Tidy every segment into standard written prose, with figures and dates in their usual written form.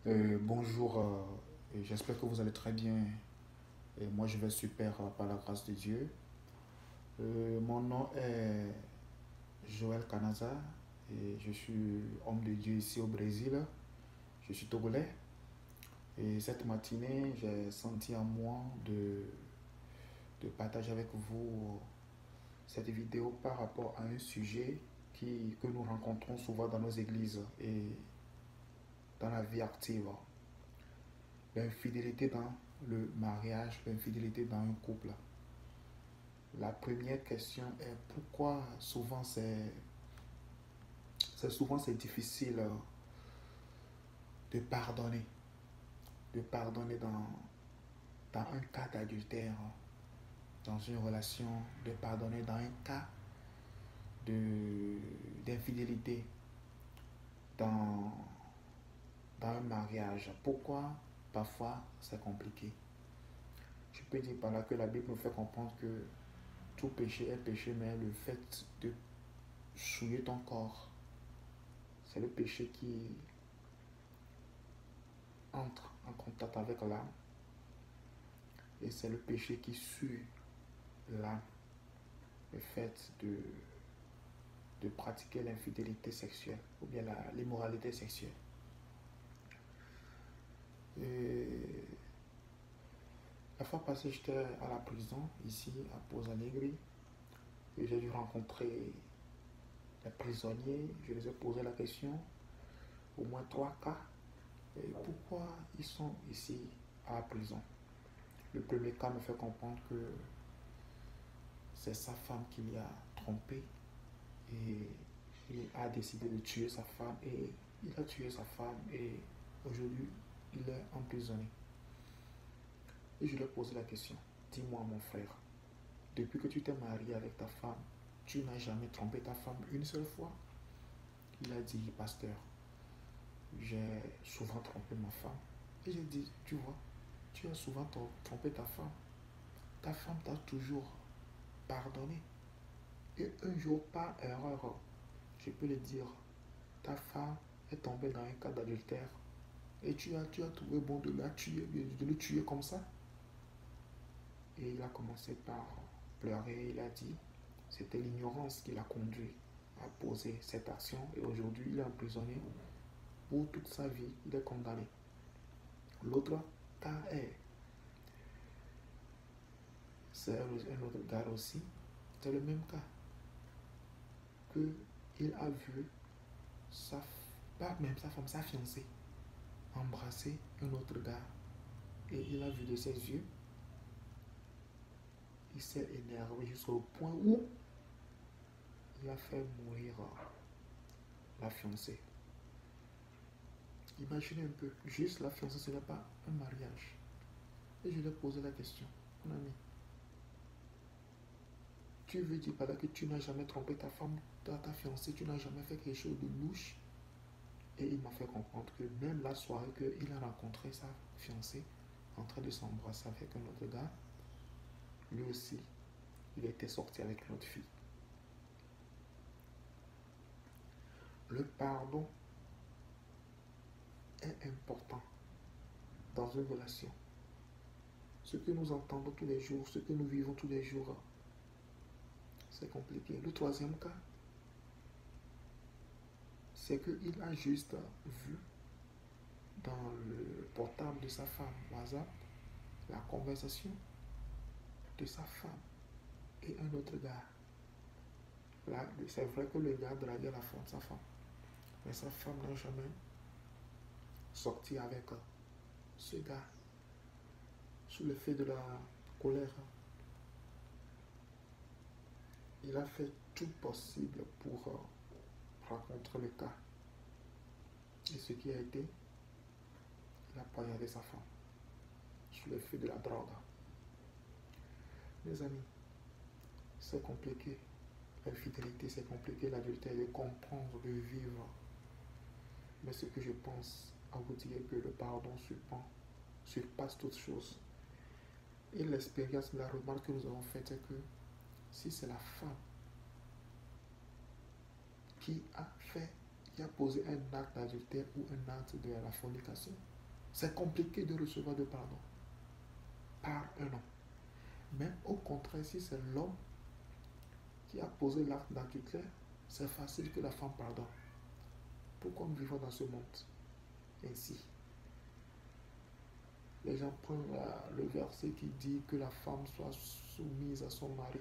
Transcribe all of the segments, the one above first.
Bonjour, et j'espère que vous allez très bien. Et moi, je vais super par la grâce de Dieu. Mon nom est Joël Canaza et je suis homme de Dieu ici au Brésil. Je suis togolais et cette matinée, j'ai senti en moi de partager avec vous cette vidéo par rapport à un sujet que nous rencontrons souvent dans nos églises et dans la vie active. L'infidélité dans le mariage, l'infidélité dans un couple. La première question est pourquoi souvent c'est difficile de pardonner, dans un cas d'adultère, dans une relation, de pardonner dans un cas d'infidélité, dans, dans un mariage. Pourquoi parfois c'est compliqué? Je peux dire par là que la Bible nous fait comprendre que tout péché est péché, mais le fait de souiller ton corps, c'est le péché qui entre en contact avec l'âme et c'est le péché qui suit l'âme, le fait de pratiquer l'infidélité sexuelle ou bien l'immoralité sexuelle. Et la fois passée, j'étais à la prison, ici, à Pouso Alegre, et j'ai dû rencontrer les prisonniers. Je les ai posé la question, au moins 3 cas, et pourquoi ils sont ici à la prison. Le premier cas me fait comprendre que c'est sa femme qui l'a trompé et il a décidé de tuer sa femme et il a tué sa femme et aujourd'hui il est emprisonné. Et je lui ai posé la question, dis-moi mon frère, depuis que tu t'es marié avec ta femme, tu n'as jamais trompé ta femme une seule fois? Il a dit, pasteur, j'ai souvent trompé ma femme. Et j'ai dit, tu vois, tu as souvent trompé ta femme t'a toujours pardonné. Et un jour, par erreur, je peux le dire, ta femme est tombée dans un cas d'adultère et tu as trouvé bon de la tuer, de le tuer comme ça. Et il a commencé par pleurer, il a dit, c'était l'ignorance qui l'a conduit à poser cette action et aujourd'hui il est emprisonné pour toute sa vie, il est condamné. L'autre cas c'est un autre gars aussi, c'est le même cas, que il a vu pas même sa femme, sa fiancée, embrasser un autre gars et il a vu de ses yeux, il s'est énervé jusqu'au point où il a fait mourir la fiancée. Imaginez un peu, juste la fiancée, ce n'est pas un mariage. Et je lui ai posé la question, mon ami, tu veux dire par là que tu n'as jamais trompé ta femme, ta fiancée, tu n'as jamais fait quelque chose de louche? Et il m'a fait comprendre que même la soirée qu'il a rencontré sa fiancée en train de s'embrasser avec un autre gars, lui aussi, il était sorti avec une autre fille. Le pardon est important dans une relation. Ce que nous entendons tous les jours, ce que nous vivons tous les jours, c'est compliqué. Le troisième cas, c'est qu'il a juste vu dans le portable de sa femme, WhatsApp, la conversation de sa femme et un autre gars. Là, c'est vrai que le gars draguait la femme, sa femme, mais sa femme n'a jamais sorti avec ce gars sous l'effet de la colère. Il a fait tout possible pour rencontrer le cas. Et ce qui a été, il a poignardé sa femme sous l'effet de la drogue. Mes amis, c'est compliqué. L'infidélité, c'est compliqué. L'adultère, de comprendre, de vivre. Mais ce que je pense à vous dire que le pardon surpasse toutes choses. Et l'expérience, la remarque que nous avons faite, c'est que si c'est la femme qui a fait, qui a posé un acte d'adultère ou un acte de la fornication, c'est compliqué de recevoir de pardon par un homme. Mais au contraire, si c'est l'homme qui a posé l'acte d'adultère, c'est facile que la femme pardonne. Pourquoi nous vivons dans ce monde ainsi? Les gens prennent le verset qui dit que la femme soit soumise à son mari.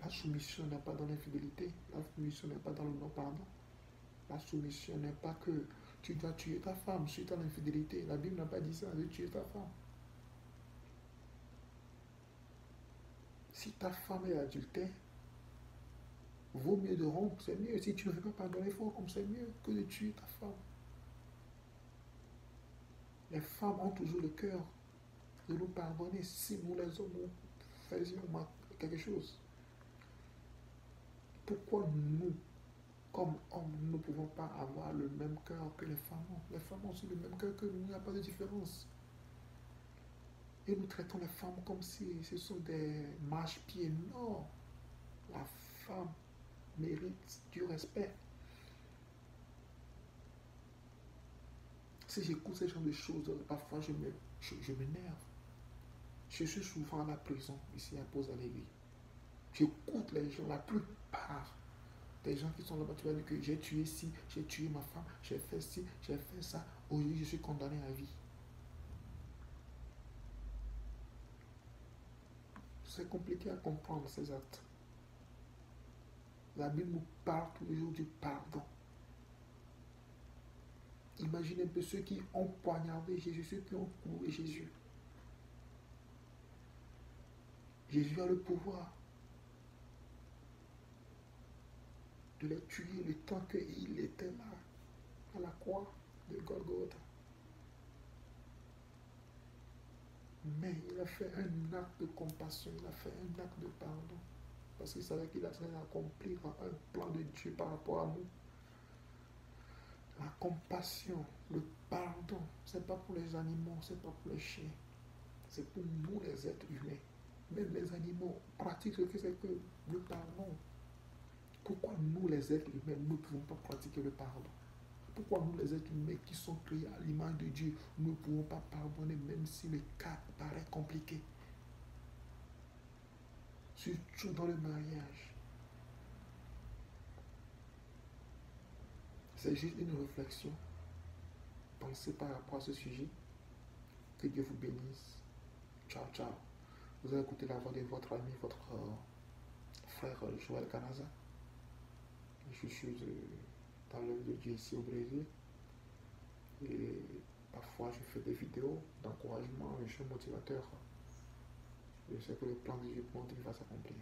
La soumission n'est pas dans l'infidélité. La soumission n'est pas dans le non-pardon. La soumission n'est pas que tu dois tuer ta femme suite à l'infidélité. La Bible n'a pas dit ça, de tuer ta femme. Si ta femme est adultère, vaut mieux de rompre, c'est mieux. Si tu ne veux pas pardonner, il faut rompre, c'est mieux que de tuer ta femme. Les femmes ont toujours le cœur de nous pardonner si nous les hommes nous faisions quelque chose. Pourquoi nous, comme hommes, nous ne pouvons pas avoir le même cœur que les femmes ont? Les femmes ont aussi le même cœur que nous, il n'y a pas de différence. Et nous traitons les femmes comme si ce sont des marche-pieds. Non, la femme mérite du respect. Si j'écoute ce genre de choses, parfois je m'énerve. Je suis souvent à la prison, ici à Pose-Alégré. J'écoute les gens, la plupart des gens qui sont là-bas, tu vas dire que j'ai tué ci, j'ai tué ma femme, j'ai fait ci, j'ai fait ça. Aujourd'hui, je suis condamné à vie. C'est compliqué à comprendre ces actes. La Bible nous parle tous les jours du pardon. Imaginez un peu ceux qui ont poignardé Jésus, ceux qui ont couru Jésus. Jésus a le pouvoir de les tuer le temps qu'il était là, à la croix de Golgotha. Mais il a fait un acte de compassion, il a fait un acte de pardon. Parce qu'il savait qu'il allait accomplir un plan de Dieu par rapport à nous. La compassion, le pardon, ce n'est pas pour les animaux, ce n'est pas pour les chiens. C'est pour nous les êtres humains. Même les animaux pratiquent ce que c'est que le pardon. Pourquoi nous les êtres humains, nous ne pouvons pas pratiquer le pardon? Pourquoi nous les êtres humains qui sont créés à l'image de Dieu, nous ne pouvons pas pardonner même si le cas paraît compliqué? Surtout dans le mariage. C'est juste une réflexion. Pensez par rapport à ce sujet. Que Dieu vous bénisse. Ciao, ciao. Vous avez écouté la voix de votre ami, votre frère Joël Canaza. Je suis dans l'œuvre de Dieu ici au Brésil. Et parfois, je fais des vidéos d'encouragement. Je suis motivateur. Je sais que le plan de Dieu pour mon va s'accomplir.